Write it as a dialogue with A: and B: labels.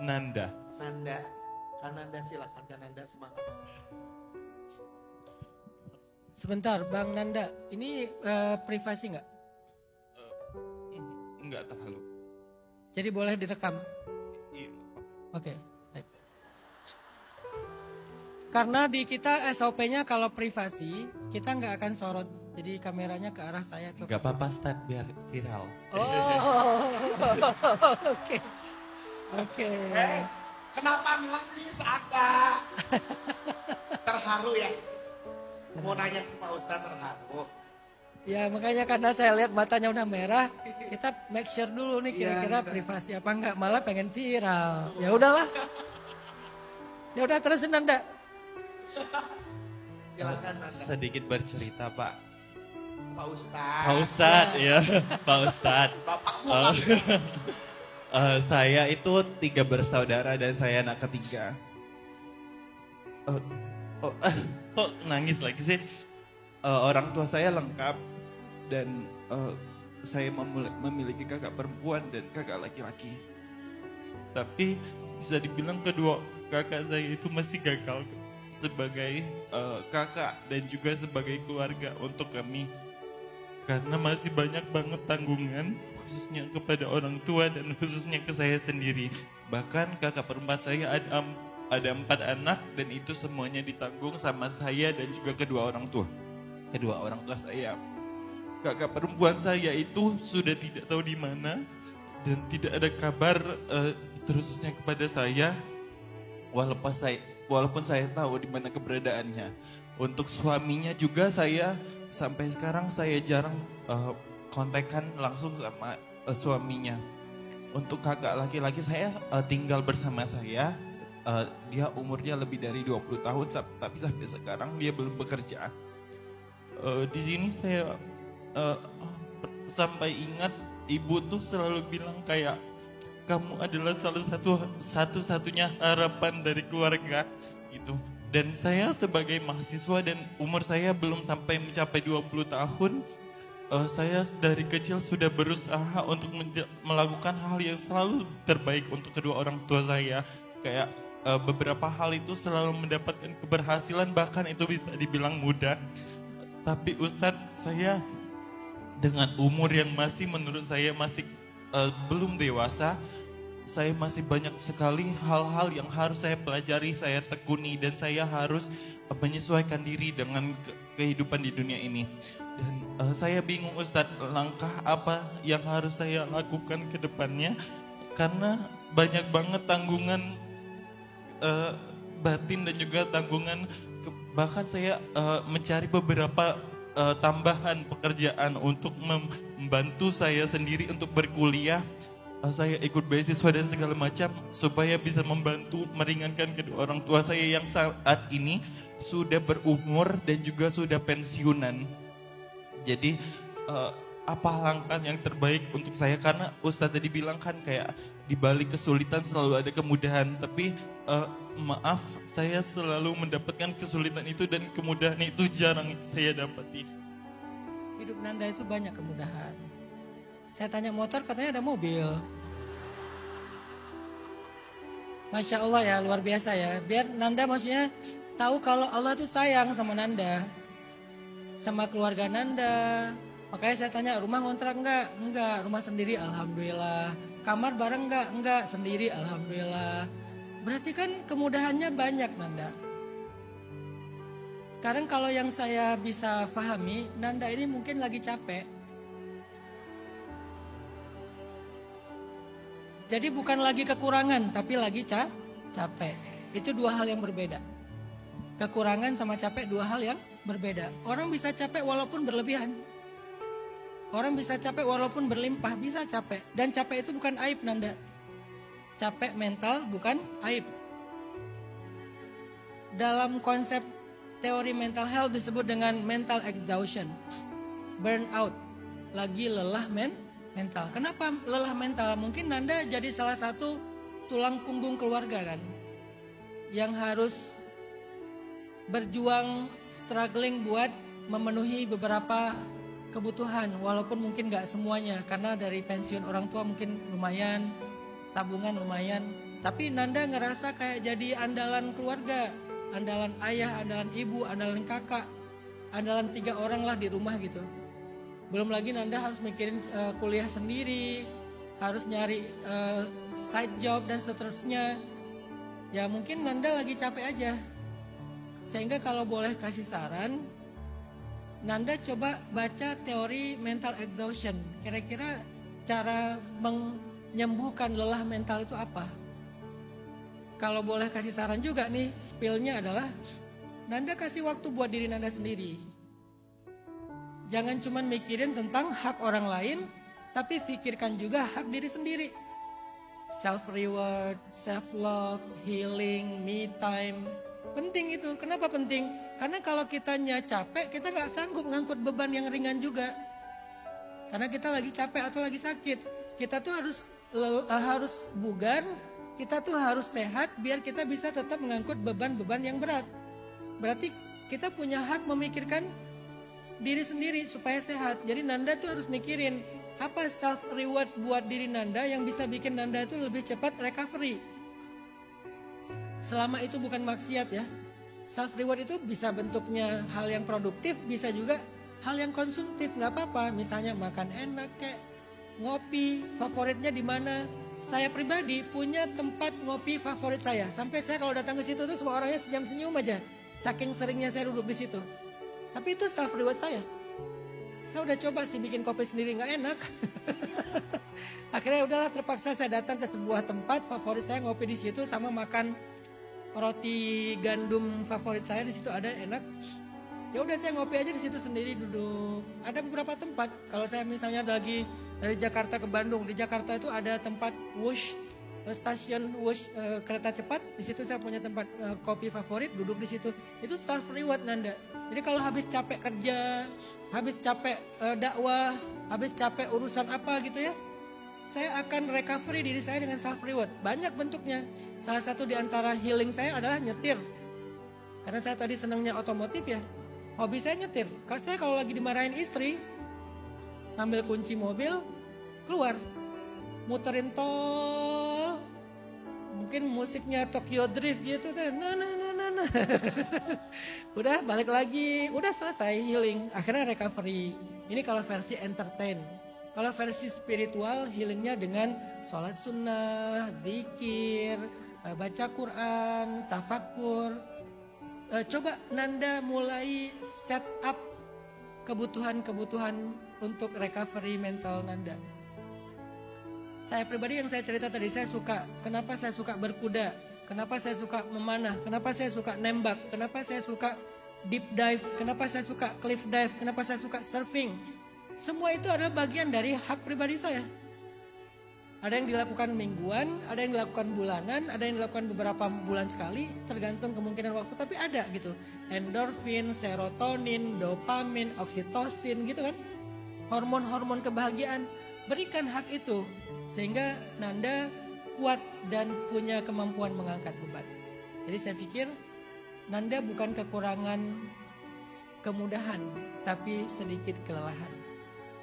A: Nanda.
B: Nanda. Kananda silakan Kananda semangat.
C: Sebentar, Bang Nanda, ini privasi nggak?
A: Enggak terlalu.
C: Jadi boleh direkam?
A: Iya.
C: Oke, baik. Karena di kita SOP-nya kalau privasi, kita nggak akan sorot. Jadi kameranya ke arah saya tuh.
A: Enggak apa-apa, start biar viral.
C: Oh, oke. Oke.
B: Kenapa nangis Anda? Terharu ya? Mau nanya sama Pak Ustadz terharu.
C: Ya makanya karena saya lihat matanya udah merah, kita make sure dulu nih kira-kira
B: Iya,
C: privasi apa enggak, malah pengen viral. Ya udahlah. Ya udah terusin Nanda.
B: Silakan Nanda.
A: Sedikit bercerita Pak.
B: Pak Ustadz.
A: Pak Ustadz ya, Pak Ustadz.
B: Bapakmu
A: Saya itu 3 bersaudara dan saya anak ketiga. Kok nangis lagi sih? Orang tua saya lengkap dan saya memiliki kakak perempuan dan kakak laki-laki. Tapi bisa dibilang kedua kakak saya itu masih gagal sebagai kakak dan juga sebagai keluarga untuk kami. Karena masih banyak banget tanggungan khususnya kepada orang tua dan khususnya ke saya sendiri. Bahkan kakak perempuan saya ada 4 anak dan itu semuanya ditanggung sama saya dan juga kedua orang tua saya. Kakak perempuan saya itu sudah tidak tahu di mana dan tidak ada kabar terusnya kepada saya walaupun saya tahu di mana keberadaannya. Untuk suaminya juga saya sampai sekarang saya jarang kontekan langsung sama suaminya. Untuk kakak laki-laki saya tinggal bersama saya. Dia umurnya lebih dari 20 tahun tapi sampai sekarang dia belum bekerja. Di sini saya sampai ingat ibu tuh selalu bilang kayak kamu adalah satu-satunya harapan dari keluarga gitu. Dan saya sebagai mahasiswa dan umur saya belum sampai mencapai 20 tahun, saya dari kecil sudah berusaha untuk melakukan hal yang selalu terbaik untuk kedua orang tua saya. Kayak beberapa hal itu selalu mendapatkan keberhasilan, bahkan itu bisa dibilang mudah. Tapi Ustadz, saya dengan umur yang menurut saya masih belum dewasa, saya masih banyak sekali hal-hal yang harus saya pelajari, saya tekuni, dan saya harus menyesuaikan diri dengan kehidupan di dunia ini. Dan saya bingung Ustadz, langkah apa yang harus saya lakukan ke depannya, karena banyak banget tanggungan batin dan juga tanggungan, bahkan saya mencari beberapa tambahan pekerjaan untuk membantu saya sendiri untuk berkuliah. Saya ikut beasiswa dan segala macam supaya bisa membantu meringankan kedua orang tua saya yang saat ini sudah berumur dan juga sudah pensiunan. Jadi apa langkah yang terbaik untuk saya, karena Ustadz tadi bilang kan kayak di balik kesulitan selalu ada kemudahan, tapi maaf saya selalu mendapatkan kesulitan itu dan kemudahan itu jarang saya dapati.
C: Hidup Nanda itu banyak kemudahan. Saya tanya motor katanya ada mobil. Masya Allah ya, luar biasa ya. Biar Nanda maksudnya tahu kalau Allah itu sayang sama Nanda, sama keluarga Nanda. Makanya saya tanya, rumah ngontrak enggak? Enggak, rumah sendiri alhamdulillah. Kamar bareng enggak? Enggak, sendiri alhamdulillah. Berarti kan kemudahannya banyak Nanda. Sekarang kalau yang saya bisa pahami, Nanda ini mungkin lagi capek. Jadi bukan lagi kekurangan, tapi lagi capek. Itu 2 hal yang berbeda. Kekurangan sama capek 2 hal yang berbeda. Orang bisa capek walaupun berlebihan. Orang bisa capek walaupun berlimpah, bisa capek. Dan capek itu bukan aib Nanda. Capek mental bukan aib. Dalam konsep teori mental health disebut dengan mental exhaustion. Burnout. Lagi lelah mental. Kenapa lelah mental? Mungkin Nanda jadi salah satu tulang punggung keluarga kan. Yang harus berjuang, struggling buat memenuhi beberapa kebutuhan. Walaupun mungkin gak semuanya. Karena dari pensiun orang tua mungkin lumayan, tabungan lumayan. Tapi Nanda ngerasa kayak jadi andalan keluarga, andalan ayah, andalan ibu, andalan kakak, andalan 3 orang lah di rumah gitu. Belum lagi Nanda harus mikirin kuliah sendiri, harus nyari side job dan seterusnya. Ya mungkin Nanda lagi capek aja. Sehingga kalau boleh kasih saran, Nanda coba baca teori mental exhaustion. Kira-kira cara menyembuhkan lelah mental itu apa? Kalau boleh kasih saran juga nih, spillnya adalah Nanda kasih waktu buat diri Nanda sendiri. Jangan cuma mikirin tentang hak orang lain, tapi pikirkan juga hak diri sendiri. Self reward, self love, healing, me time. Penting itu. Kenapa penting? Karena kalau kitanya capek, kita nggak sanggup ngangkut beban yang ringan juga. Karena kita lagi capek atau lagi sakit. Kita tuh harus bugar, kita tuh harus sehat biar kita bisa tetap mengangkut beban-beban yang berat. Berarti kita punya hak memikirkan diri sendiri supaya sehat. Jadi Nanda tuh harus mikirin apa self reward buat diri Nanda yang bisa bikin Nanda itu lebih cepat recovery. Selama itu bukan maksiat ya. Self reward itu bisa bentuknya hal yang produktif, bisa juga hal yang konsumtif, nggak apa-apa. Misalnya makan enak kayak ngopi, favoritnya di mana? Saya pribadi punya tempat ngopi favorit saya. Sampai saya kalau datang ke situ tuh semua orangnya senyum-senyum aja. Saking seringnya saya duduk di situ. Tapi itu self reward saya. Saya udah coba sih bikin kopi sendiri nggak enak. Akhirnya udahlah terpaksa saya datang ke sebuah tempat favorit saya ngopi di situ sama makan roti gandum favorit saya di situ ada enak. Ya udah saya ngopi aja di situ sendiri duduk. Ada beberapa tempat. Kalau saya misalnya lagi dari Jakarta ke Bandung, di Jakarta itu ada tempat Wush, stasiun Wush kereta cepat. Di situ saya punya tempat kopi favorit, duduk di situ. Itu self reward Nanda. Jadi kalau habis capek kerja, habis capek dakwah, habis capek urusan apa gitu ya, saya akan recovery diri saya dengan self reward. Banyak bentuknya. Salah satu di antara healing saya adalah nyetir. Karena saya tadi senangnya otomotif ya. Hobi saya nyetir. Saya kalau lagi dimarahin istri, ngambil kunci mobil, keluar, muterin tol, mungkin musiknya Tokyo Drift gitu tuh, nah. Udah balik lagi, udah selesai healing, akhirnya recovery. Ini kalau versi entertain. Kalau versi spiritual, healingnya dengan sholat sunnah, zikir, baca Quran, tafakur. Coba Nanda mulai set up kebutuhan-kebutuhan untuk recovery mental Nanda. Saya pribadi yang saya cerita tadi, kenapa saya suka berkuda, kenapa saya suka memanah, kenapa saya suka nembak, kenapa saya suka deep dive, kenapa saya suka cliff dive, kenapa saya suka surfing. Semua itu adalah bagian dari hak pribadi saya. Ada yang dilakukan mingguan, ada yang dilakukan bulanan, ada yang dilakukan beberapa bulan sekali, tergantung kemungkinan waktu, tapi ada gitu. Endorfin, serotonin, dopamin, oksitosin gitu kan. Hormon-hormon kebahagiaan, berikan hak itu. Sehingga Nanda kuat dan punya kemampuan mengangkat beban. Jadi saya pikir Nanda bukan kekurangan kemudahan, tapi sedikit kelelahan.